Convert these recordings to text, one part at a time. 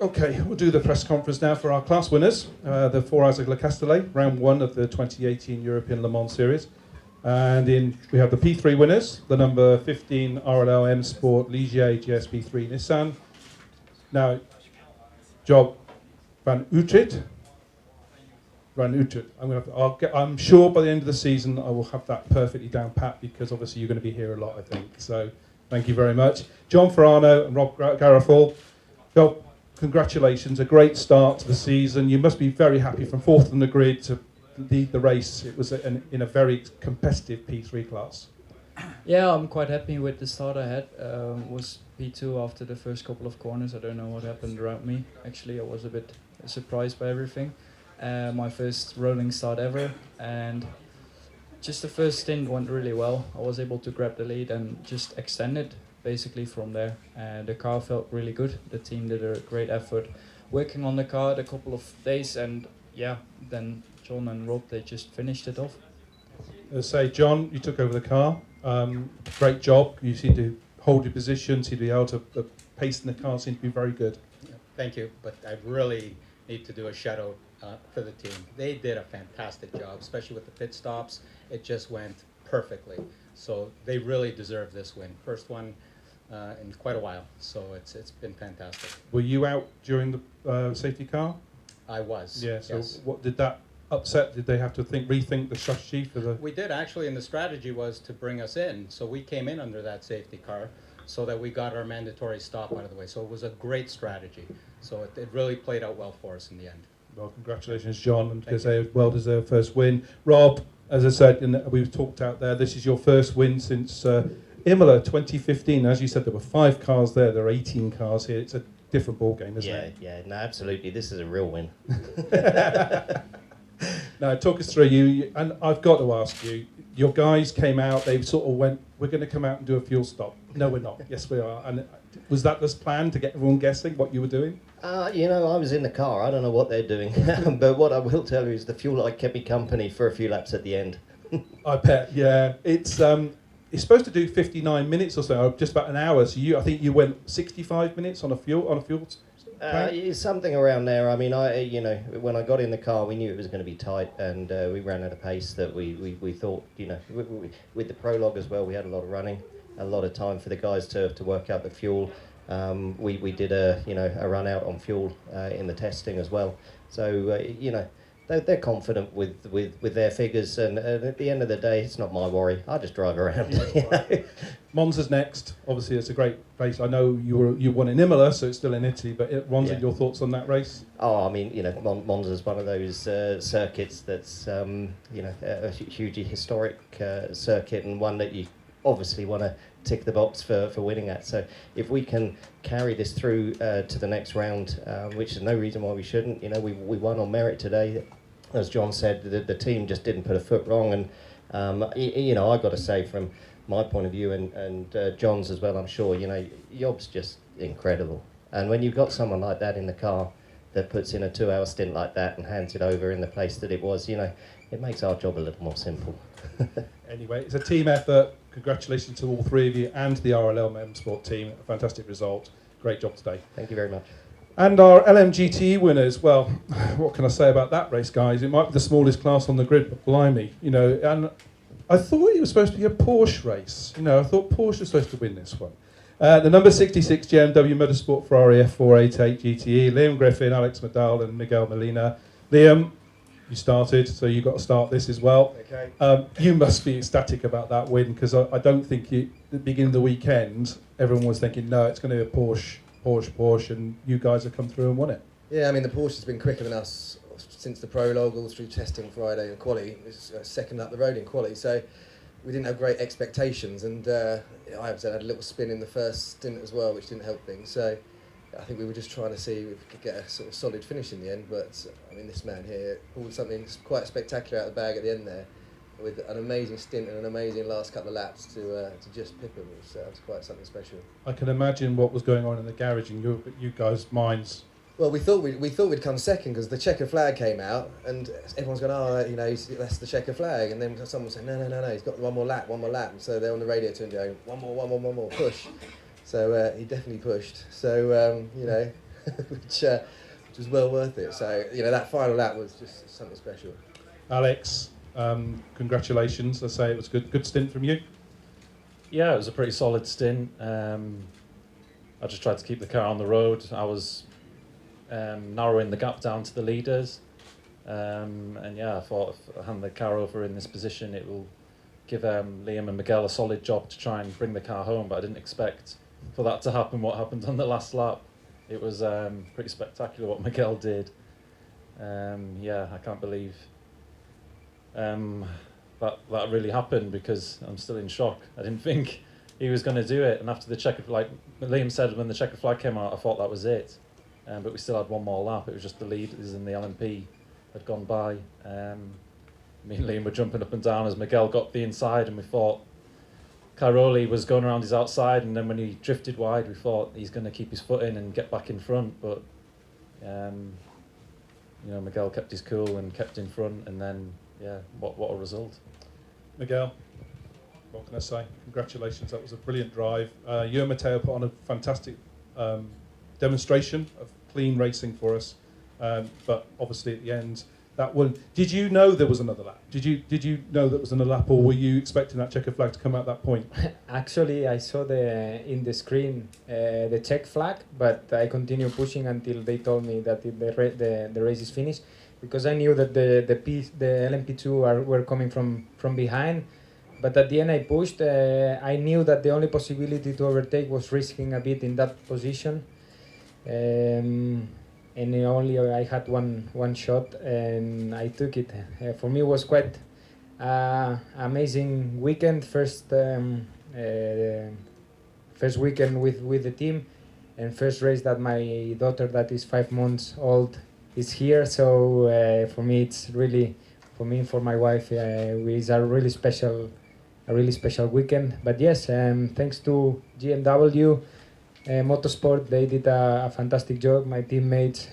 Okay, we'll do the press conference now for our class winners, the 4 Hours of Le Castellet, round one of the 2018 European Le Mans Series. And we have the P3 winners, the number 15 RLL M Sport Ligier GSP3 Nissan. Now, Job Van Utrecht. Van Utrecht. I'm sure by the end of the season I will have that perfectly down pat because obviously you're going to be here a lot, I think. So thank you very much. John Ferrano and Rob Garofal. Job, congratulations, a great start to the season. You must be very happy from fourth on the grid to lead the race. It was in a very competitive P3 class. Yeah, I'm quite happy with the start I had. Was P2 after the first couple of corners. I don't know what happened around me. Actually, I was a bit surprised by everything. My first rolling start ever, and just the first stint went really well. I was able to grab the lead and just extend it basically from there. The car felt really good. The team did a great effort working on the car a couple of days, and yeah, then John and Rob, they just finished it off. Say, John, you took over the car. Great job. You seem to hold your position, seem to be able to, the pace in the car seemed to be very good. Yeah, thank you, but I really need to do a shout out for the team. They did a fantastic job, especially with the pit stops. It just went perfectly. So they really deserve this win. First one in quite a while, so it's been fantastic. Were you out during the safety car? I was. Yeah, so yes. what did that upset? Did they have to rethink the strategy for the... We did actually, and the strategy was to bring us in. So we came in under that safety car so that we got our mandatory stop out of the way. So it was a great strategy. So it really played out well for us in the end. Well, congratulations, John, and because they well-deserved first win. Rob, as I said, and we've talked out there, this is your first win since Imola 2015. As you said, there were 5 cars there. There are 18 cars here. It's a different ball game, isn't it? Yeah, no, absolutely. This is a real win. Now, talk us through you, and I've got to ask you, your guys came out, they sort of went, we're going to come out and do a fuel stop. No, we're not. Yes, we are. And was that this plan to get everyone guessing what you were doing? I was in the car. I don't know what they're doing. But what I will tell you is the fuel light kept me company for a few laps at the end. I bet, yeah. It's supposed to do 59 minutes or so, just about an hour. So I think you went 65 minutes on a fuel Something around there. I mean, when I got in the car, we knew it was going to be tight, and we ran at a pace that we thought, with the prologue as well, we had a lot of running, a lot of time for the guys to work out the fuel. We did a run out on fuel in the testing as well. So they're confident with their figures, and at the end of the day, it's not my worry. I just drive around. Monza's next. Obviously, it's a great race. I know you won in Imola, so it's still in Italy. But Monza, your thoughts on that race? Oh, I mean, Monza's one of those circuits that's a hugely historic circuit, and one that you obviously want to tick the box for winning at. So if we can carry this through to the next round, which is no reason why we shouldn't. We won on merit today. As John said, the team just didn't put a foot wrong, and I got to say, from my point of view, and John's as well, I'm sure, Job's just incredible. And when you've got someone like that in the car that puts in a 2-hour stint like that and hands it over in the place that it was, it makes our job a little more simple. Anyway, it's a team effort. Congratulations to all 3 of you and the RLL M Sport team. A fantastic result. Great job today. Thank you very much. And our LMGTE winners, well, what can I say about that race, guys? It might be the smallest class on the grid, but blimey, and I thought it was supposed to be a Porsche race. I thought Porsche was supposed to win this one. The number 66 GMW Motorsport Ferrari F488 GTE, Liam Griffin, Alex Medal and Miguel Molina. Liam, you started, so you've got to start this as well. Okay. You must be ecstatic about that win, because I don't think at the beginning of the weekend, everyone was thinking, no, it's going to be a Porsche, and you guys have come through and won it. Yeah, I mean, the Porsche's been quicker than us since the prologue, all through testing Friday and quali. It was second up the road in quali, so we didn't have great expectations, and I had a little spin in the first stint as well, which didn't help things. So I think we were just trying to see if we could get a sort of solid finish in the end, but I mean, this man here pulled something quite spectacular out of the bag at the end there, with an amazing stint and an amazing last couple of laps to just pip him. It was quite something special. I can imagine what was going on in the garage in you guys' minds. Well, we thought we'd come second because the checker flag came out, and everyone's going, that's the checker flag, and then someone said, no, he's got one more lap, and so they're on the radio to him going, one more, push. So he definitely pushed. So which was well worth it. So that final lap was just something special. Alex, congratulations. I say it was good stint from you. Yeah, it was a pretty solid stint. I just tried to keep the car on the road. I was narrowing the gap down to the leaders. And yeah, I thought if I hand the car over in this position, it will give Liam and Miguel a solid job to try and bring the car home, but I didn't expect for that to happen what happened on the last lap. It was pretty spectacular what Miguel did. Yeah, I can't believe that really happened, because I'm still in shock. I didn't think he was going to do it, and after the checkered, like Liam said, when the checkered flag came out, I thought that was it. But we still had one more lap. It was just the leaders in the LMP had gone by. Me and Liam were jumping up and down as Miguel got the inside, and we thought Cairoli was going around his outside, and then when he drifted wide, we thought he's going to keep his foot in and get back in front. But Miguel kept his cool and kept in front, and then what a result. Miguel, what can I say? Congratulations, that was a brilliant drive. You and Matteo put on a fantastic demonstration of clean racing for us, but obviously at the end, that one. Did you know there was another lap? Did you know there was another lap, or were you expecting that checkered flag to come out at that point? Actually, I saw in the screen the check flag, but I continued pushing until they told me that the race is finished, because I knew that the LMP2 were coming from behind. But at the end, I pushed. I knew that the only possibility to overtake was risking a bit in that position. And I had one shot, and I took it. For me, it was quite amazing weekend. First weekend with the team, and first race that my daughter, that is 5 months old, is here. So for me, it's really, for me and for my wife, it's a really special weekend. But yes, thanks to GMW. Motorsport, they did a fantastic job. My teammates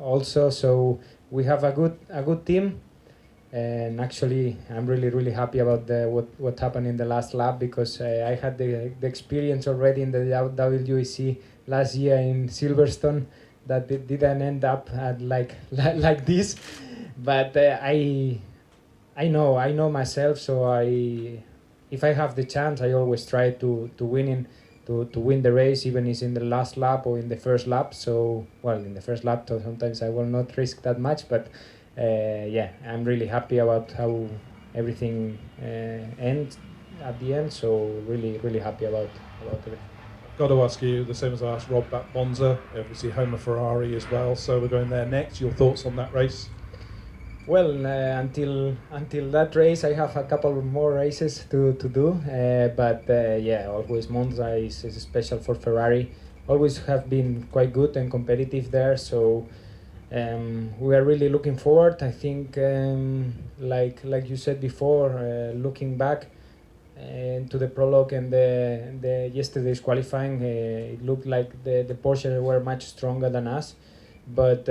also. So we have a good team, and actually I'm really happy about what happened in the last lap, because I had the experience already in the WEC last year in Silverstone, that it didn't end up at like this. But I know myself. So if I have the chance, I always try to win the race, even if it's in the last lap or in the first lap. So, in the first lap, so sometimes I will not risk that much, but I'm really happy about how everything ends at the end. So really happy about it. Got to ask you the same as I asked Rob about Monza. Obviously, home of Ferrari as well. So we're going there next. Your thoughts on that race? Well, until that race, I have a couple more races to do. But always Monza is special for Ferrari. Always have been quite good and competitive there. So we are really looking forward. I think, like you said before, looking back to the prologue and the yesterday's qualifying, it looked like the Porsche were much stronger than us. But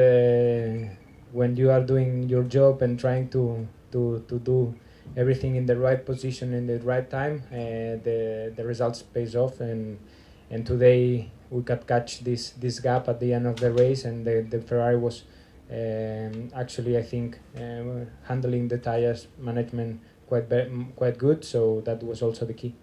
when you are doing your job and trying to do everything in the right position in the right time, the results pays off, and today we could catch this gap at the end of the race, and the Ferrari was actually, I think, handling the tires management quite good, so that was also the key.